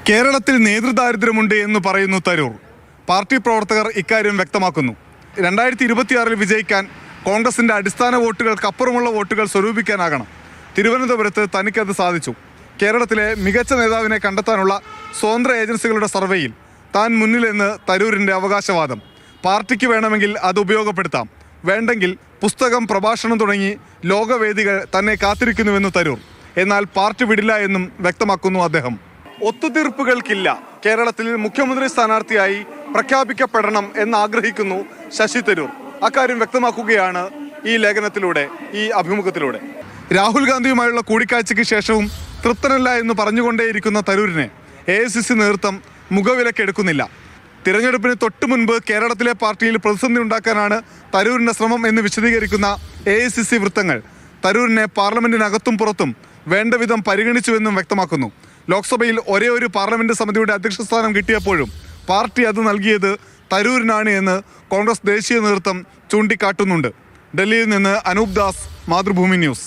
കേരളത്തിൽ നേതൃദാരിദ്ര്യമുണ്ട് എന്ന് പറയുന്നു തരൂർ. പാർട്ടി പ്രവർത്തകർ ഇക്കാര്യം വ്യക്തമാക്കുന്നു. 2026 വിജയിക്കാൻ കോൺഗ്രസിന്റെ അടിസ്ഥാന വോട്ടുകൾക്കപ്പുറമുള്ള വോട്ടുകൾ സ്വരൂപിക്കാനാകണം. തിരുവനന്തപുരത്ത് തനിക്കത് സാധിച്ചു. കേരളത്തിലെ മികച്ച നേതാവിനെ കണ്ടെത്താനുള്ള സ്വതന്ത്ര ഏജൻസികളുടെ സർവേയിൽ താൻ മുന്നിലെന്ന് തരൂരിന്റെ അവകാശവാദം. പാർട്ടിക്ക് വേണമെങ്കിൽ അത് ഉപയോഗപ്പെടുത്താം, വേണ്ടെങ്കിൽ പുസ്തകം, പ്രഭാഷണം തുടങ്ങി ലോകവേദികൾ തന്നെ കാത്തിരിക്കുന്നുവെന്ന് തരൂർ. എന്നാൽ പാർട്ടി വിടില്ല എന്നും വ്യക്തമാക്കുന്നു അദ്ദേഹം. ഒത്തുതീർപ്പുകൾക്കില്ല. കേരളത്തിൽ മുഖ്യമന്ത്രി സ്ഥാനാർത്ഥിയായി പ്രഖ്യാപിക്കപ്പെടണം എന്നാഗ്രഹിക്കുന്നു ശശി തരൂർ. അക്കാര്യം വ്യക്തമാക്കുകയാണ് ഈ ലേഖനത്തിലൂടെ, ഈ അഭിമുഖത്തിലൂടെ. രാഹുൽ ഗാന്ധിയുമായുള്ള കൂടിക്കാഴ്ചയ്ക്ക് ശേഷവും തൃപ്തനല്ല എന്ന് പറഞ്ഞുകൊണ്ടേയിരിക്കുന്ന തരൂരിനെ AICC നേതൃത്വം മുഖവിലക്കെടുക്കുന്നില്ല. തിരഞ്ഞെടുപ്പിന് തൊട്ടു മുൻപ് കേരളത്തിലെ പാർട്ടിയിൽ പ്രതിസന്ധി ഉണ്ടാക്കാനാണ് തരൂരിന്റെ ശ്രമം എന്ന് വിശദീകരിക്കുന്ന AICC വൃത്തങ്ങൾ തരൂരിനെ പാർലമെന്റിനകത്തും പുറത്തും വേണ്ട വിധം പരിഗണിച്ചുവെന്നും വ്യക്തമാക്കുന്നു. ലോക്സഭയിൽ ഒരേ ഒരു പാർലമെന്റ് സമിതിയുടെ അധ്യക്ഷ സ്ഥാനം കിട്ടിയപ്പോഴും പാർട്ടി അത് നൽകിയത് തരൂരിനാണ് എന്ന് കോൺഗ്രസ് ദേശീയ നേതൃത്വം ചൂണ്ടിക്കാട്ടുന്നുണ്ട്. ഡൽഹിയിൽ നിന്ന് അനൂപ് ദാസ്, മാതൃഭൂമി ന്യൂസ്.